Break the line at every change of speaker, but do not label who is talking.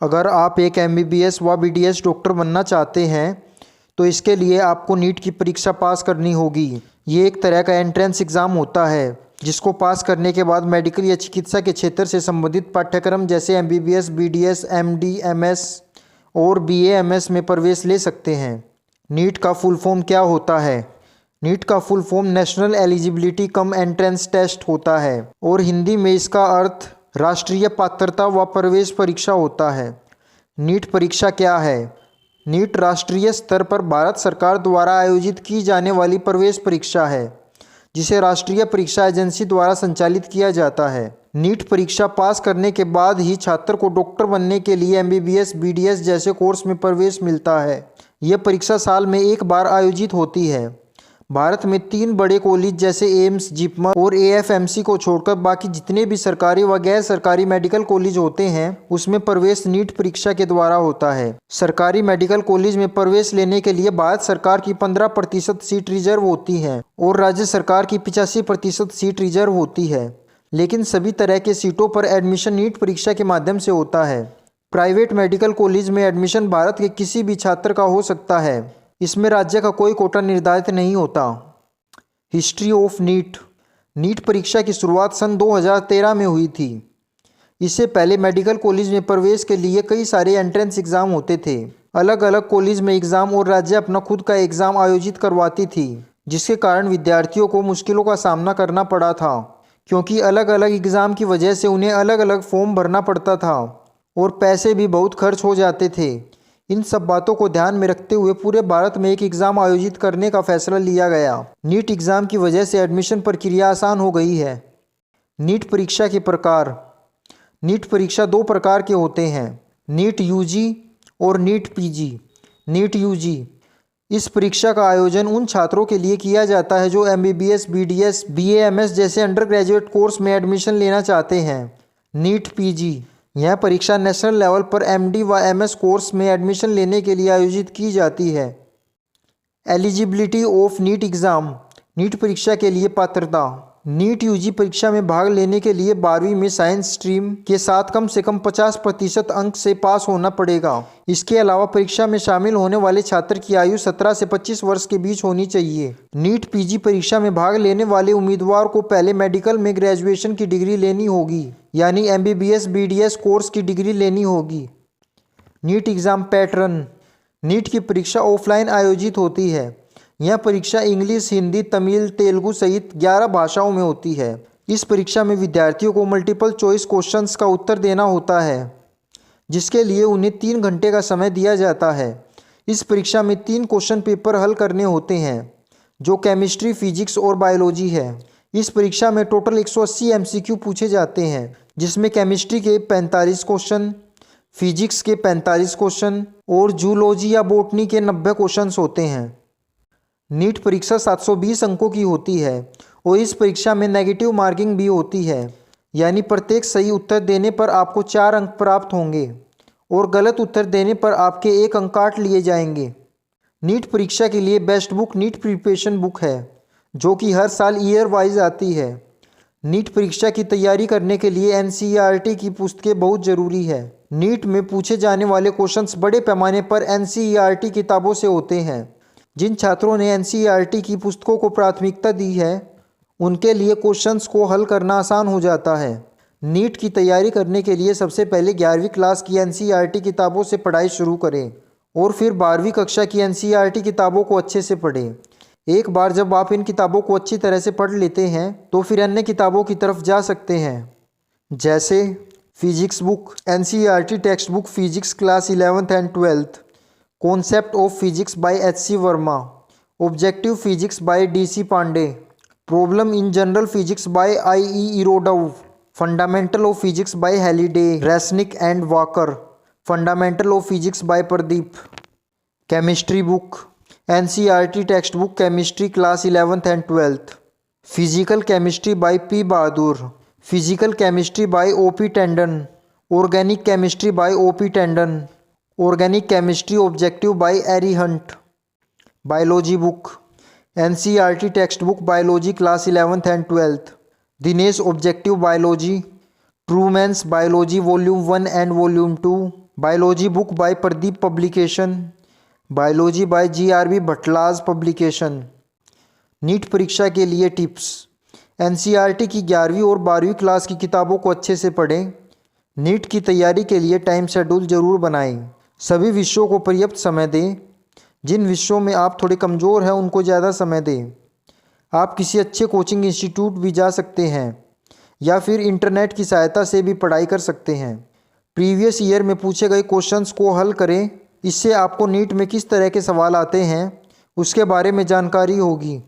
अगर आप एक एमबीबीएस व बीडीएस डॉक्टर बनना चाहते हैं तो इसके लिए आपको नीट की परीक्षा पास करनी होगी। ये एक तरह का एंट्रेंस एग्ज़ाम होता है जिसको पास करने के बाद मेडिकल या चिकित्सा के क्षेत्र से संबंधित पाठ्यक्रम जैसे एमबीबीएस, बीडीएस, एमडी, एमएस और बीएएमएस में प्रवेश ले सकते हैं। नीट का फुल फॉर्म क्या होता है? नीट का full form national eligibility cum entrance test होता है और हिंदी में इसका अर्थ राष्ट्रीय पात्रता व प्रवेश परीक्षा होता है। नीट परीक्षा क्या है? नीट राष्ट्रीय स्तर पर भारत सरकार द्वारा आयोजित की जाने वाली प्रवेश परीक्षा है जिसे राष्ट्रीय परीक्षा एजेंसी द्वारा संचालित किया जाता है। नीट परीक्षा पास करने के बाद ही छात्र को डॉक्टर बनने के लिए एमबीबीएस, बीडीएस जैसे कोर्स में प्रवेश मिलता है। यह परीक्षा साल में एक बार आयोजित होती है। भारत में 3 बड़े कॉलेज जैसे एम्स, जिपमर और एएफएमसी को छोड़कर बाकी जितने भी सरकारी व गैर सरकारी मेडिकल कॉलेज होते हैं उसमें प्रवेश नीट परीक्षा के द्वारा होता है। सरकारी मेडिकल कॉलेज में प्रवेश लेने के लिए भारत सरकार की 15% सीट रिजर्व होती है और राज्य सरकार की 85% सीट रिजर्व होती है। लेकिन सभी तरह के सीटों पर एडमिशन नीट परीक्षा के माध्यम से होता है। प्राइवेट मेडिकल कॉलेज में एडमिशन भारत के किसी भी छात्र का हो सकता है। इसमें राज्य का कोई कोटा निर्धारित नहीं होता। History of NEET. नीट परीक्षा की शुरुआत सन 2013 में हुई थी। इससे पहले मेडिकल कॉलेज में प्रवेश के लिए कई सारे एंट्रेंस एग्ज़ाम होते थे। अलग अलग कॉलेज में एग्ज़ाम और राज्य अपना खुद का एग्ज़ाम आयोजित करवाती थी, जिसके कारण विद्यार्थियों को मुश्किलों का सामना करना पड़ा था, क्योंकि अलग अलग एग्ज़ाम की वजह से उन्हें अलग अलग फॉर्म भरना पड़ता था और पैसे भी बहुत खर्च हो जाते थे। इन सब बातों को ध्यान में रखते हुए पूरे भारत में एक एग्ज़ाम आयोजित करने का फैसला लिया गया। नीट एग्ज़ाम की वजह से एडमिशन प्रक्रिया आसान हो गई है। नीट परीक्षा के प्रकार। नीट परीक्षा 2 प्रकार के होते हैं, नीट यूजी और नीट पीजी। नीट यूजी इस परीक्षा का आयोजन उन छात्रों के लिए किया जाता है जो एमबीबीएस, बीडीएस, बीएएमएस जैसे अंडर ग्रेजुएट कोर्स में एडमिशन लेना चाहते हैं। नीट पीजी यह परीक्षा नेशनल लेवल पर एमडी व एमएस कोर्स में एडमिशन लेने के लिए आयोजित की जाती है। Eligibility of NEET exam. NEET परीक्षा के लिए पात्रता। नीट यूजी परीक्षा में भाग लेने के लिए 12वीं में साइंस स्ट्रीम के साथ कम से कम 50% अंक से पास होना पड़ेगा। इसके अलावा परीक्षा में शामिल होने वाले छात्र की आयु 17 से 25 वर्ष के बीच होनी चाहिए। नीट पीजी परीक्षा में भाग लेने वाले उम्मीदवार को पहले मेडिकल में ग्रेजुएशन की डिग्री लेनी होगी, यानी एमबीबीएस, बीडीएस कोर्स की डिग्री लेनी होगी। NEET exam pattern. नीट की परीक्षा ऑफलाइन आयोजित होती है। यह परीक्षा इंग्लिश, हिंदी, तमिल, तेलुगु सहित 11 भाषाओं में होती है। इस परीक्षा में विद्यार्थियों को मल्टीपल चॉइस क्वेश्चंस का उत्तर देना होता है, जिसके लिए उन्हें 3 घंटे का समय दिया जाता है। इस परीक्षा में 3 क्वेश्चन पेपर हल करने होते हैं, जो केमिस्ट्री, फिजिक्स और बायोलॉजी है। इस परीक्षा में टोटल 180 एमसीक्यू पूछे जाते हैं, जिसमें केमिस्ट्री के 45 क्वेश्चन, फिजिक्स के 45 क्वेश्चन और जूलॉजी या बॉटनी के 90 क्वेश्चन होते हैं। नीट परीक्षा 720 अंकों की होती है और इस परीक्षा में नेगेटिव मार्किंग भी होती है, यानी प्रत्येक सही उत्तर देने पर आपको 4 अंक प्राप्त होंगे और गलत उत्तर देने पर आपके 1 अंक काट लिए जाएंगे। नीट परीक्षा के लिए best book NEET preparation book है, जो कि हर साल ईयर वाइज आती है। नीट परीक्षा की तैयारी करने के लिए एनसीईआरटी की पुस्तकें बहुत ज़रूरी है। नीट में पूछे जाने वाले क्वेश्चंस बड़े पैमाने पर एनसीईआरटी किताबों से होते हैं। जिन छात्रों ने एनसीईआरटी की पुस्तकों को प्राथमिकता दी है, उनके लिए क्वेश्चंस को हल करना आसान हो जाता है। नीट की तैयारी करने के लिए सबसे पहले 11वीं क्लास की एनसीईआरटी किताबों से पढ़ाई शुरू करें और फिर 12वीं कक्षा की एनसीईआरटी किताबों को अच्छे से पढ़ें। एक बार जब आप इन किताबों को अच्छी तरह से पढ़ लेते हैं तो फिर अन्य किताबों की तरफ जा सकते हैं, जैसे physics book, NCERT text book physics class 11th and 12th, concept of physics by H C. Verma, objective physics by D C. Pandey, problem in general physics by I E. Irodov, fundamental of physics by Halliday, Resnick and Walker, fundamental of physics by Pradeep. Chemistry book, NCERT text book chemistry class 11th and 12th, physical chemistry by P. Bahadur, physical chemistry by O P. Tandon, organic chemistry by O P. Tandon, organic chemistry objective by Arihant. Biology book, NCERT text book biology class 11th and 12th, Dinesh objective biology, Trueman's biology volume 1 and volume 2, biology book by Pradeep publication, biology by GRV भटलाज publication. NEET परीक्षा के लिए tips. NCERT की 11वीं और 12वीं class की किताबों को अच्छे से पढ़ें। नीट की तैयारी के लिए टाइम शेड्यूल जरूर बनाएं। सभी विषयों को पर्याप्त समय दें। जिन विषयों में आप थोड़े कमज़ोर हैं उनको ज़्यादा समय दें। आप किसी अच्छे कोचिंग इंस्टीट्यूट भी जा सकते हैं या फिर इंटरनेट की सहायता से भी पढ़ाई कर सकते हैं। प्रीवियस ईयर में पूछे गए क्वेश्चंस को हल करें। इससे आपको नीट में किस तरह के सवाल आते हैं उसके बारे में जानकारी होगी।